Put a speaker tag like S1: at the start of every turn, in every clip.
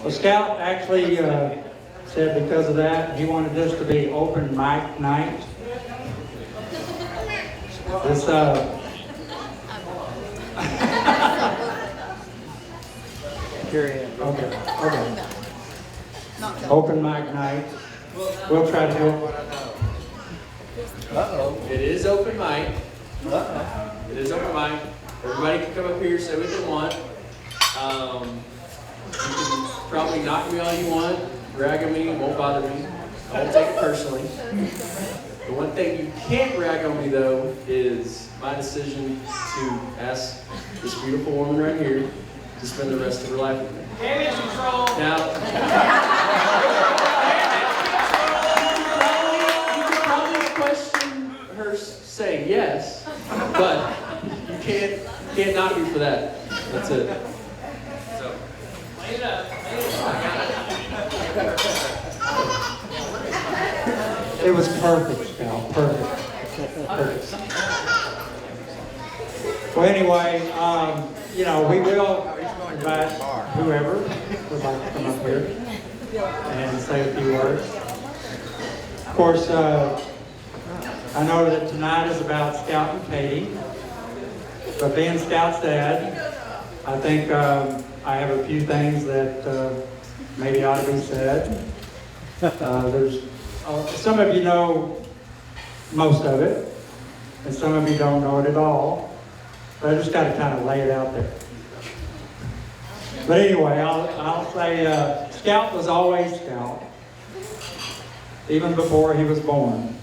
S1: Well, Scout actually said because of that, he wanted this to be open mic night. This, okay. Open mic night. We'll try to do it.
S2: Uh-oh. It is open mic. Uh-oh. It is open mic. Everybody can come up here, say what they want. You can probably knock me all you want, rag on me, it won't bother me. I won't take it personally. The one thing you can't rag on me though is my decision to ask this beautiful woman right here to spend the rest of her life with me.
S3: Damage control!
S2: Now, you can probably question her saying yes, but you can't knock me for that. That's it. So.
S3: Lay it up.
S1: It was perfect, Scout. Perfect. Well, anyway, we will invite whoever would like to come up here and say a few words. Of course, I know that tonight is about Scout and Katie, but being Scout's dad, I think I have a few things that maybe ought to be said. Some of you know most of it, and some of you don't know it at all. But I just got to kind of lay it out there. But anyway, I'll say Scout was always Scout, even before he was born.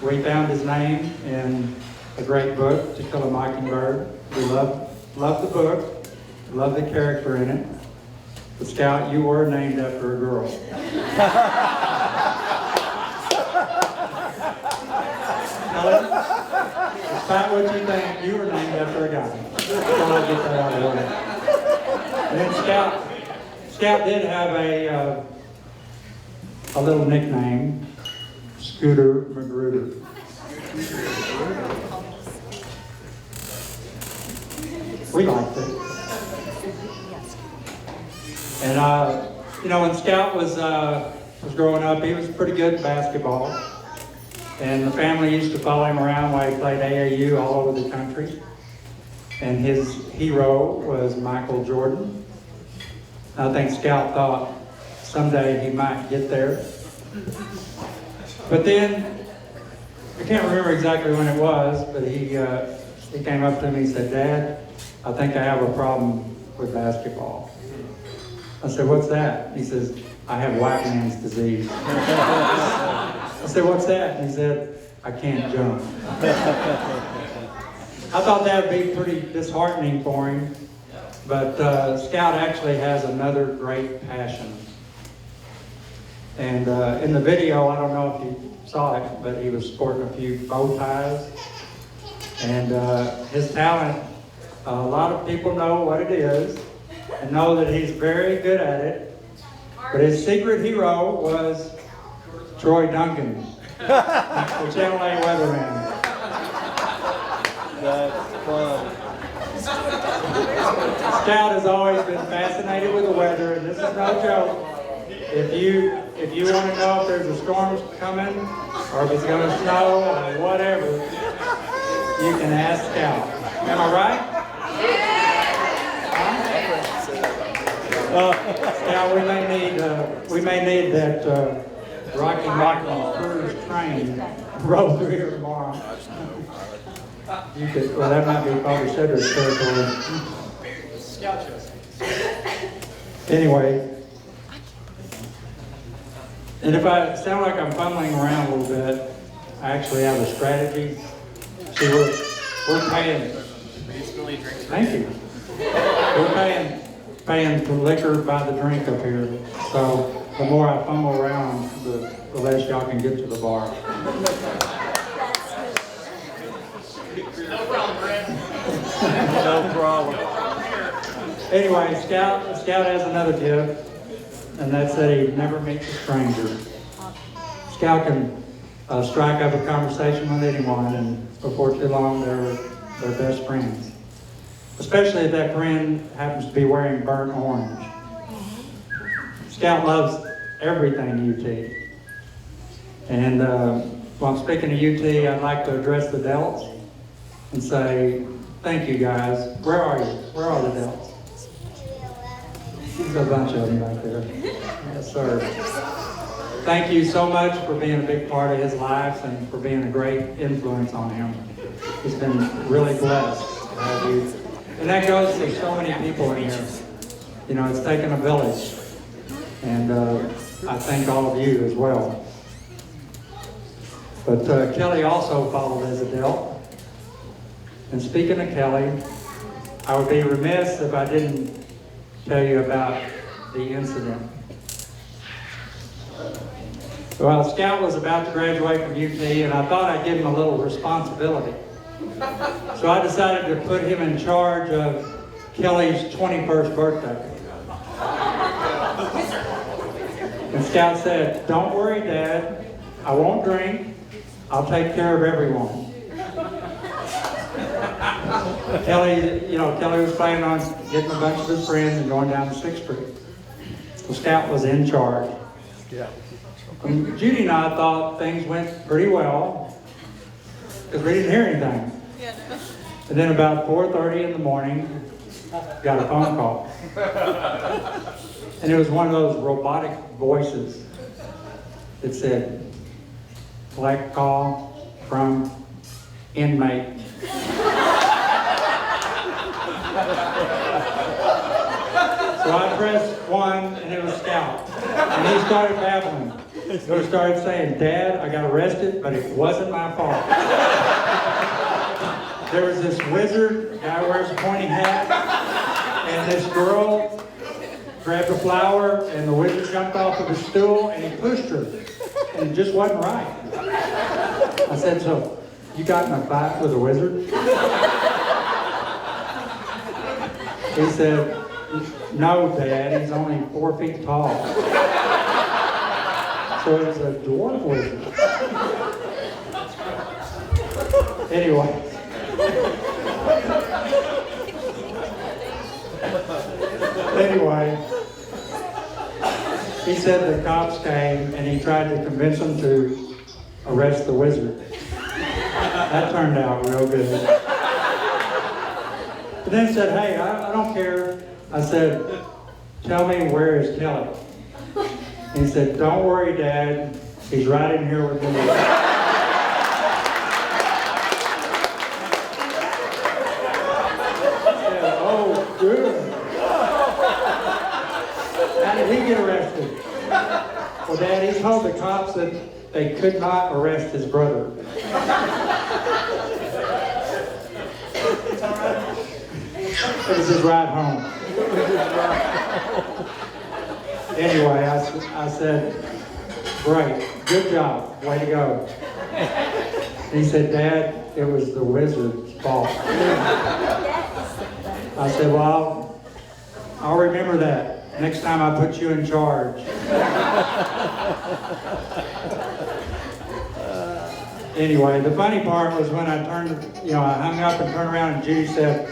S1: We found his name in a great book, To Kill a Mockingbird. We loved the book, loved the character in it. But Scout, you were named after a girl. Despite what you think, you were named after a guy. So I'll get that out of the way. And then Scout did have a little nickname, Scooter Magruder. We liked it. And when Scout was growing up, he was pretty good at basketball. And the family used to follow him around while he played AAU all over the country. And his hero was Michael Jordan. I think Scout thought someday he might get there. But then, I can't remember exactly when it was, but he came up to me and said, "Dad, I think I have a problem with basketball." I said, "What's that?" He says, "I have white man's disease." I said, "What's that?" And he said, "I can't jump." I thought that would be pretty disheartening for him, but Scout actually has another great passion. And in the video, I don't know if you saw it, but he was sporting a few bow ties. And his talent, a lot of people know what it is and know that he's very good at it. But his secret hero was Troy Duncan, the Channel 8 weatherman.
S4: That's fun.
S1: Scout has always been fascinated with the weather, and this is no joke. If you want to know if there's a storm coming, or if it's going to snow, or whatever, you can ask Scout. Am I right? Scout, we may need that Rocky Mountain cruise train roll through here tomorrow. Well, that might be probably Cedric's territory.
S3: Scout shows.
S1: Anyway, and if I sound like I'm fumbling around a little bit, I actually have a strategy. See, we're paying. Thank you. We're paying for liquor by the drink up here. So the more I fumble around, the less y'all can get to the bar.
S3: No problem, Brent.
S4: No problem.
S1: Anyway, Scout has another gift, and that's that he never meets a stranger. Scout can strike up a conversation with anyone, and before too long, they're best friends. Especially if that friend happens to be wearing burnt orange. Scout loves everything UT. And while I'm speaking of UT, I'd like to address the Delts and say, thank you guys. Where are you? Where are the Delts? There's a bunch of them back there. Yes, sir. Thank you so much for being a big part of his life and for being a great influence on him. He's been really blessed to have you. And that goes for so many people in here. You know, it's taken a village. And I thank all of you as well. But Kelly also followed as a Delt. And speaking of Kelly, I would be remiss if I didn't tell you about the incident. Well, Scout was about to graduate from UT, and I thought I'd give him a little responsibility. So I decided to put him in charge of Kelly's 21st birthday. And Scout said, don't worry, Dad, I won't drink. I'll take care of everyone. Kelly was planning on getting a bunch of his friends and going down to 6th Street. So Scout was in charge.
S4: Yeah.
S1: And Judy and I thought things went pretty well because we didn't hear anything. And then about 4:30 in the morning, got a phone call. And it was one of those robotic voices that said, collect call from inmate. So I pressed 1 and it was Scout. And he started babbling. He started saying, Dad, I got arrested, but it wasn't my fault. There was this wizard, the guy wears a pointy hat, and this girl grabbed a flower, and the wizard jumped off of the stool, and he pushed her. And it just wasn't right. I said, so, you got in a fight with a wizard? He said, no, Dad, he's only 4 feet tall. So it's a dwarf wizard. Anyway. He said the cops came and he tried to convince them to arrest the wizard. That turned out real good. But then said, hey, I don't care. I said, tell me, where is Kelly? And he said, don't worry, Dad. He's right in here with me. Oh, good. How did he get arrested? Well, Dad, he told the cops that they could not arrest his brother. It was his ride home. Anyway, I said, great, good job, way to go. He said, Dad, it was the wizard's fault. I said, well, I'll remember that next time I put you in charge. Anyway, the funny part was when I I hung up and turned around and Judy said,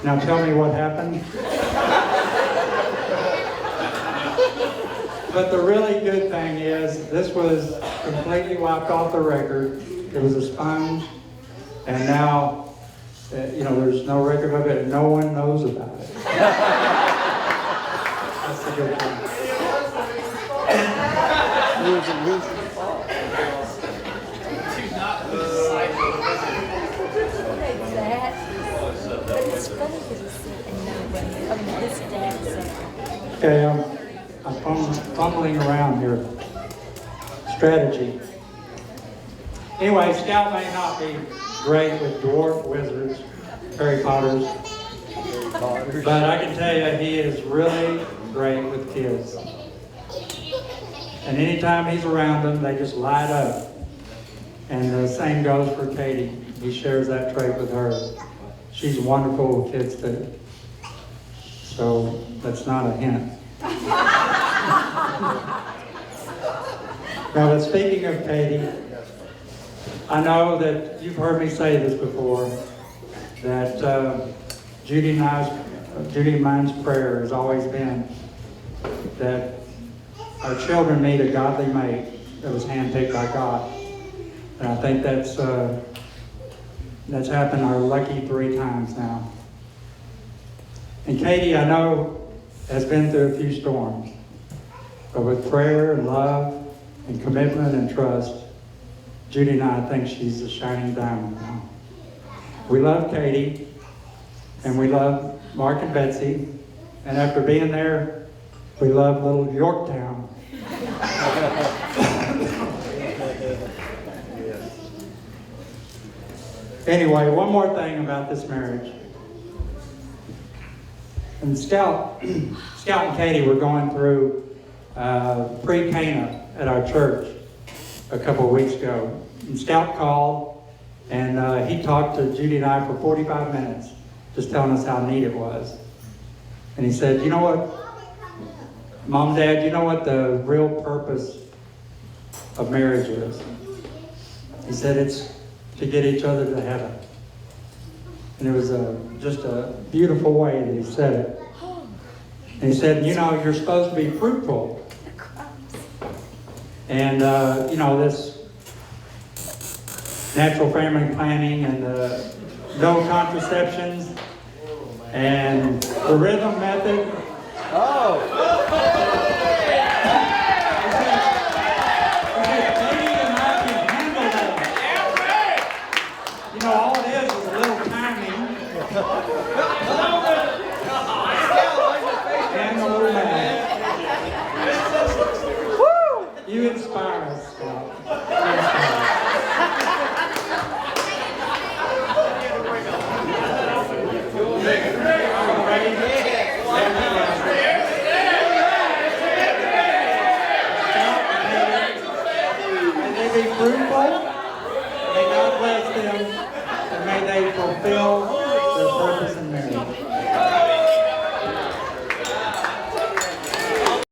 S1: now tell me what happened. But the really good thing is, this was completely wiped off the record. It was a sponge, and now, there's no record of it, and no one knows about it. That's the good thing. Okay, I'm fumbling around here. Strategy. Anyway, Scout may not be great with dwarf wizards, Harry Potters, but I can tell you he is really great with kids. And anytime he's around them, they just light up. And the same goes for Katie. He shares that trait with her. She's wonderful with kids too. So that's not a hint. Now, but speaking of Katie, I know that you've heard me say this before, that Judy and mine's prayer has always been that our children meet a godly mate that was handpicked by God. And I think that's happened our lucky 3 times now. And Katie, I know, has been through a few storms, but with prayer and love and commitment and trust, Judy and I think she's a shining diamond now. We love Katie, and we love Mark and Betsy, and after being there, we love little Yorktown. Anyway, one more thing about this marriage. And Scout and Katie were going through pre-Cana at our church a couple of weeks ago. And Scout called, and he talked to Judy and I for 45 minutes, just telling us how neat it was. And he said, you know what, Mom, Dad, you know what the real purpose of marriage is? He said it's to get each other to heaven. And it was just a beautiful way that he said it. And he said, you know, you're supposed to be fruitful. And, you know, this natural family planning and no contraceptions and the rhythm method. You know, all it is a little timing and a little math. You inspire us, Scott. You inspire us. May they be fruitful. May God bless them. And may they fulfill their purpose in marriage.